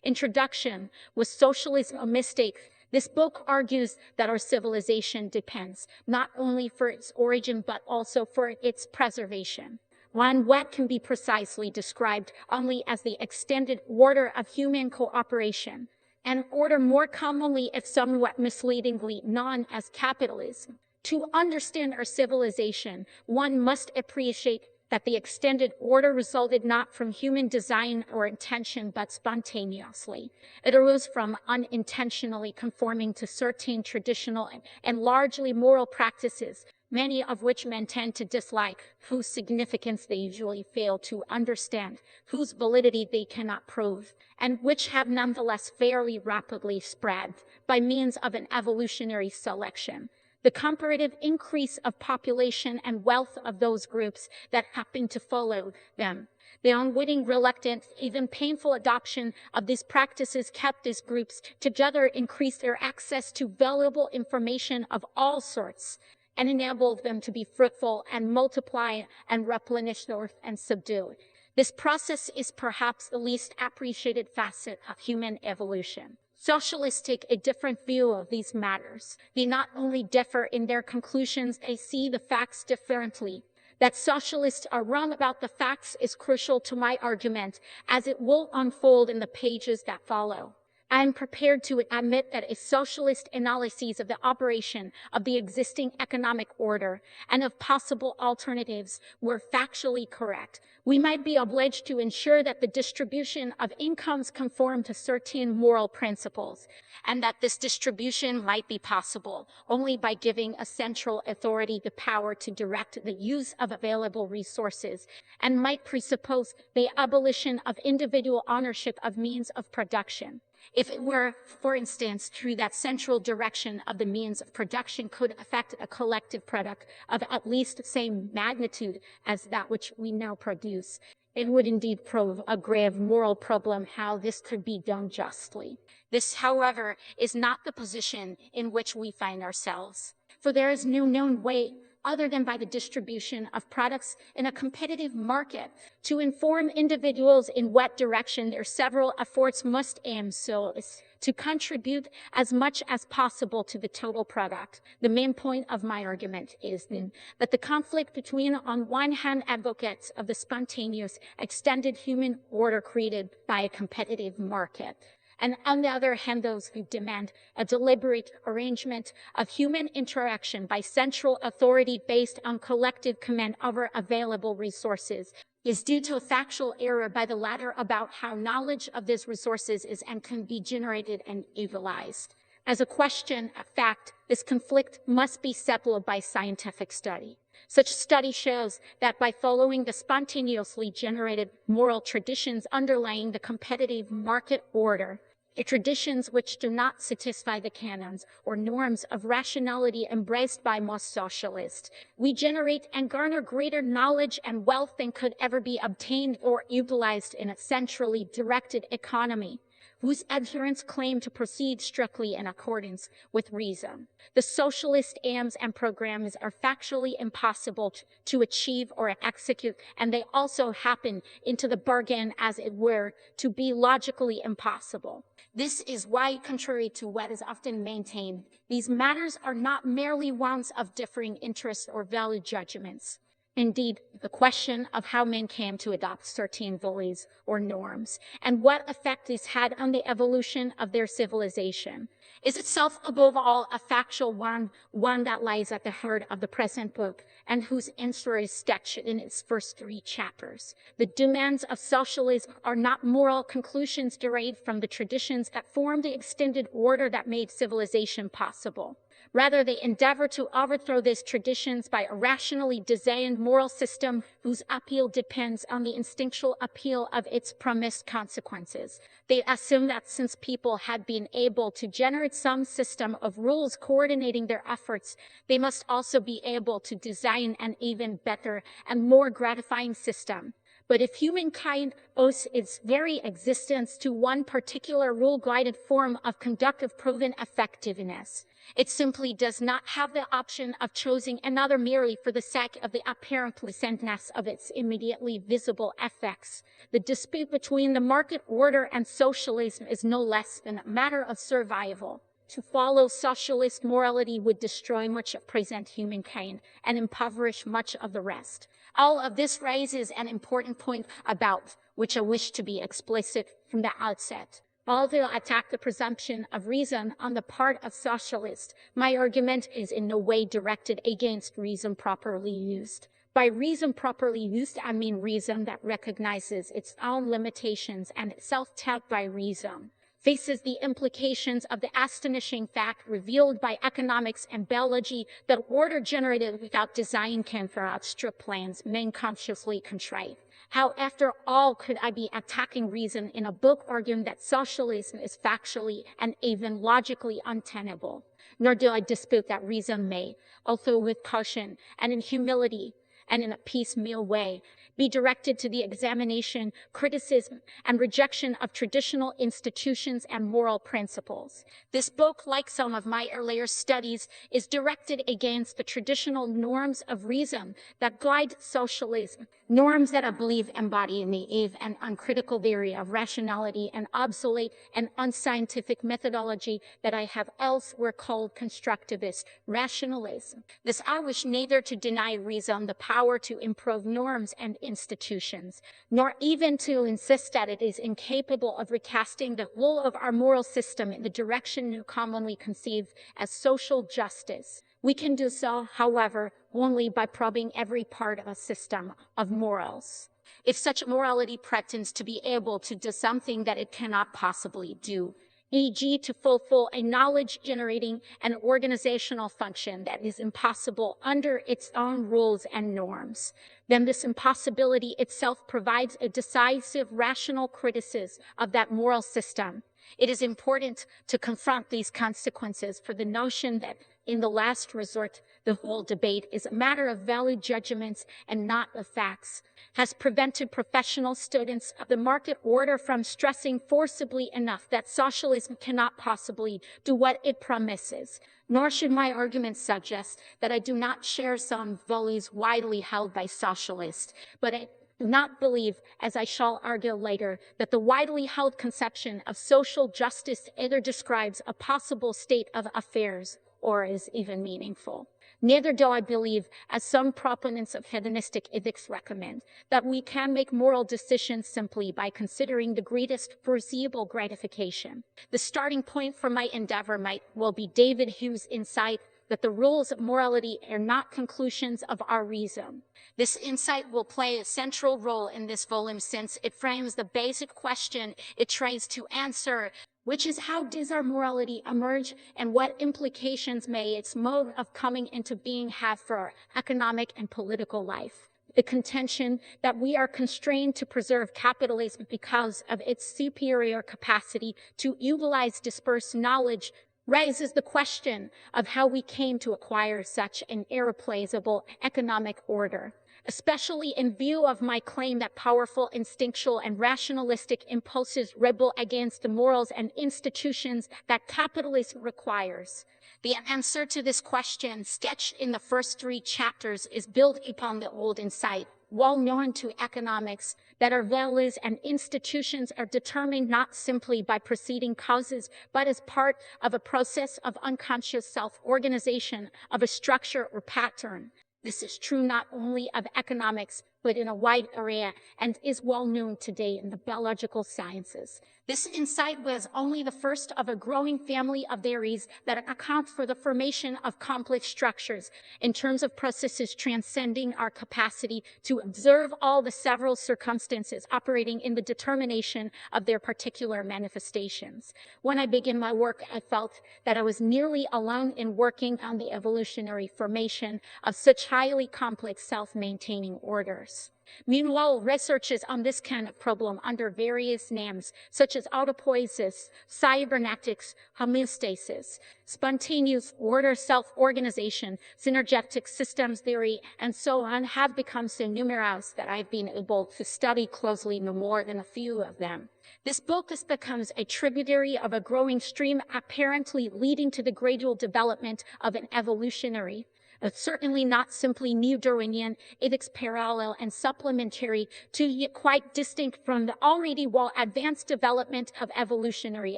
Introduction: Was socialism a mistake? This book argues that our civilization depends not only for its origin but also for its preservation. What can be precisely described only as the extended order of human cooperation, an order more commonly, if somewhat misleadingly, known as capitalism. To understand our civilization, one must appreciate that the extended order resulted not from human design or intention but spontaneously. It arose from unintentionally conforming to certain traditional and largely moral practices, many of which men tend to dislike, whose significance they usually fail to understand, whose validity they cannot prove, and which have nonetheless fairly rapidly spread by means of an evolutionary selection. The comparative increase of population and wealth of those groups that happen to follow them. The unwitting, reluctant, even painful adoption of these practices kept these groups together, increased their access to valuable information of all sorts, and enabled them to be fruitful and multiply and replenish the earth and subdue. This process is perhaps the least appreciated facet of human evolution. Socialists take a different view of these matters. They not only differ in their conclusions, they see the facts differently. That socialists are wrong about the facts is crucial to my argument, as it will unfold in the pages that follow. I am prepared to admit that a socialist analysis of the operation of the existing economic order and of possible alternatives were factually correct. We might be obliged to ensure that the distribution of incomes conform to certain moral principles, and that this distribution might be possible only by giving a central authority the power to direct the use of available resources, and might presuppose the abolition of individual ownership of means of production. If it were, for instance, true that central direction of the means of production could affect a collective product of at least the same magnitude as that which we now produce, it would indeed prove a grave moral problem how this could be done justly. This, however, is not the position in which we find ourselves, for there is no known way other than by the distribution of products in a competitive market to inform individuals in what direction their several efforts must aim so as to contribute as much as possible to the total product. The main point of my argument is then that the conflict between, on one hand, advocates of the spontaneous, extended human order created by a competitive market, and on the other hand, those who demand a deliberate arrangement of human interaction by central authority based on collective command over available resources, is due to a factual error by the latter about how knowledge of these resources is and can be generated and utilized. As a question of fact, this conflict must be settled by scientific study. Such study shows that by following the spontaneously generated moral traditions underlying the competitive market order, traditions which do not satisfy the canons or norms of rationality embraced by most socialists, we generate and garner greater knowledge and wealth than could ever be obtained or utilized in a centrally directed economy, whose adherents claim to proceed strictly in accordance with reason. The socialist aims and programs are factually impossible to achieve or execute, and they also happen into the bargain, as it were, to be logically impossible. This is why, contrary to what is often maintained, these matters are not merely ones of differing interests or valid judgments. Indeed, the question of how men came to adopt certain values or norms, and what effect this had on the evolution of their civilization, is itself above all a factual one that lies at the heart of the present book, and whose answer is sketched in its first 3 chapters. The demands of socialism are not moral conclusions derived from the traditions that form the extended order that made civilization possible. Rather, they endeavor to overthrow these traditions by a rationally designed moral system whose appeal depends on the instinctual appeal of its promised consequences. They assume that since people had been able to generate some system of rules coordinating their efforts, they must also be able to design an even better and more gratifying system. But if humankind owes its very existence to one particular rule-guided form of conductive proven effectiveness, it simply does not have the option of choosing another merely for the sake of the apparent pleasantness of its immediately visible effects. The dispute between the market order and socialism is no less than a matter of survival. To follow socialist morality would destroy much of present humankind and impoverish much of the rest. All of this raises an important point about which I wish to be explicit from the outset. Although I attack the presumption of reason on the part of socialists, my argument is in no way directed against reason properly used. By reason properly used, I mean reason that recognizes its own limitations and itself tapped by reason faces the implications of the astonishing fact revealed by economics and biology that order generated without design can for outstrip plans men consciously contrive. How, after all, could I be attacking reason in a book arguing that socialism is factually and even logically untenable? Nor do I dispute that reason may, although with caution and in humility and in a piecemeal way, be directed to the examination, criticism, and rejection of traditional institutions and moral principles. This book, like some of my earlier studies, is directed against the traditional norms of reason that guide socialism, norms that I believe embody a naive and uncritical theory of rationality and obsolete and unscientific methodology that I have elsewhere called constructivist rationalism. This I wish neither to deny reason the power to improve norms and institutions, nor even to insist that it is incapable of recasting the whole of our moral system in the direction now commonly conceived as social justice. We can do so, however, only by probing every part of a system of morals. If such morality pretends to be able to do something that it cannot possibly do, e.g. to fulfill a knowledge-generating and organizational function that is impossible under its own rules and norms, then this impossibility itself provides a decisive rational criticism of that moral system. It is important to confront these consequences, for the notion that, in the last resort, the whole debate is a matter of value judgments and not of facts, has prevented professional students of the market order from stressing forcibly enough that socialism cannot possibly do what it promises. Nor should my argument suggest that I do not share some values widely held by socialists, but I do not believe, as I shall argue later, that the widely held conception of social justice either describes a possible state of affairs or is even meaningful. Neither do I believe, as some proponents of hedonistic ethics recommend, that we can make moral decisions simply by considering the greatest foreseeable gratification. The starting point for my endeavor might well be David Hume's insight that the rules of morality are not conclusions of our reason. This insight will play a central role in this volume since it frames the basic question it tries to answer, which is how does our morality emerge and what implications may its mode of coming into being have for our economic and political life. The contention that we are constrained to preserve capitalism because of its superior capacity to utilize dispersed knowledge raises the question of how we came to acquire such an irreplaceable economic order, especially in view of my claim that powerful instinctual and rationalistic impulses rebel against the morals and institutions that capitalism requires. The answer to this question, sketched in the first 3 chapters, is built upon the old insight, well known to economics, that our values and institutions are determined not simply by preceding causes, but as part of a process of unconscious self-organization of a structure or pattern. This is true not only of economics, but in a wide area, and is well known today in the biological sciences. This insight was only the first of a growing family of theories that account for the formation of complex structures in terms of processes transcending our capacity to observe all the several circumstances operating in the determination of their particular manifestations. When I began my work, I felt that I was nearly alone in working on the evolutionary formation of such highly complex self-maintaining orders. years. Meanwhile, researches on this kind of problem under various names, such as autopoiesis, cybernetics, homeostasis, spontaneous order, self-organization, synergetic systems theory, and so on, have become so numerous that I've been able to study closely no more than a few of them. This book becomes a tributary of a growing stream, apparently leading to the gradual development of an evolutionary, certainly not simply new-Darwinian, ethics parallel and supplementary to yet quite distinct from the already well-advanced development of evolutionary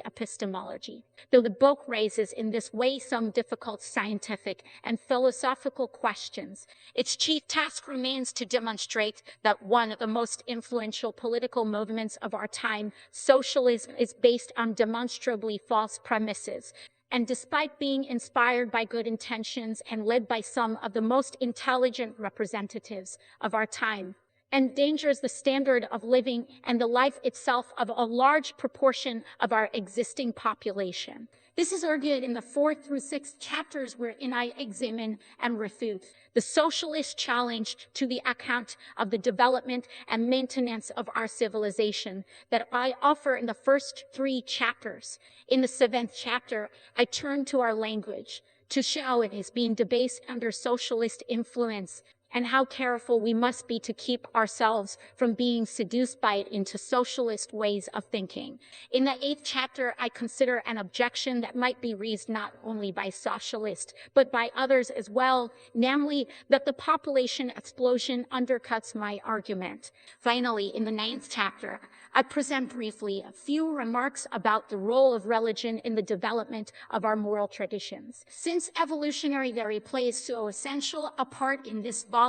epistemology. Though the book raises in this way some difficult scientific and philosophical questions, its chief task remains to demonstrate that one of the most influential political movements of our time, socialism, is based on demonstrably false premises, and despite being inspired by good intentions and led by some of the most intelligent representatives of our time, endangers the standard of living and the life itself of a large proportion of our existing population. This is argued in the 4th through 6th chapters, wherein I examine and refute the socialist challenge to the account of the development and maintenance of our civilization that I offer in the first 3 chapters. In the 7th chapter, I turn to our language to show it is being debased under socialist influence, and how careful we must be to keep ourselves from being seduced by it into socialist ways of thinking. In the 8th chapter, I consider an objection that might be raised not only by socialists, but by others as well, namely that the population explosion undercuts my argument. Finally, in the 9th chapter, I present briefly a few remarks about the role of religion in the development of our moral traditions. Since evolutionary theory plays so essential a part in this volume,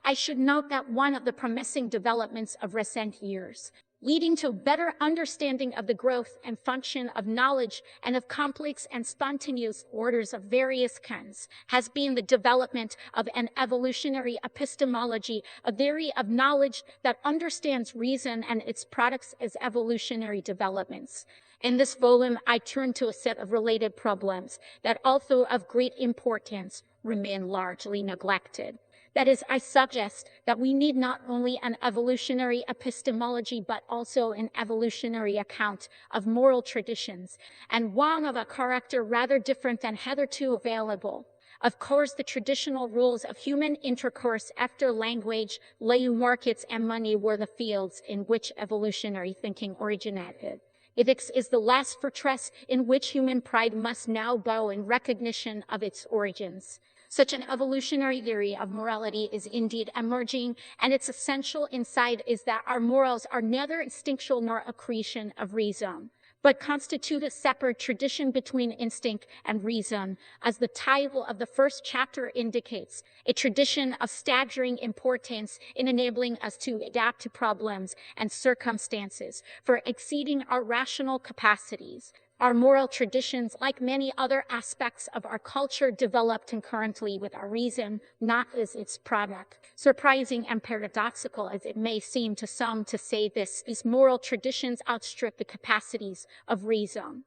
I should note that one of the promising developments of recent years, leading to better understanding of the growth and function of knowledge and of complex and spontaneous orders of various kinds, has been the development of an evolutionary epistemology, a theory of knowledge that understands reason and its products as evolutionary developments. In this volume, I turn to a set of related problems that, although of great importance, remain largely neglected. That is, I suggest that we need not only an evolutionary epistemology, but also an evolutionary account of moral traditions, and one of a character rather different than hitherto available. Of course, the traditional rules of human intercourse after language, labor markets, and money were the fields in which evolutionary thinking originated. Ethics is the last fortress in which human pride must now bow in recognition of its origins. Such an evolutionary theory of morality is indeed emerging, and its essential insight is that our morals are neither instinctual nor a creation of reason, but constitute a separate tradition between instinct and reason, as the title of the first chapter indicates, a tradition of staggering importance in enabling us to adapt to problems and circumstances, for exceeding our rational capacities. Our moral traditions, like many other aspects of our culture, developed concurrently with our reason, not as its product. Surprising and paradoxical as it may seem to some to say this, these moral traditions outstrip the capacities of reason.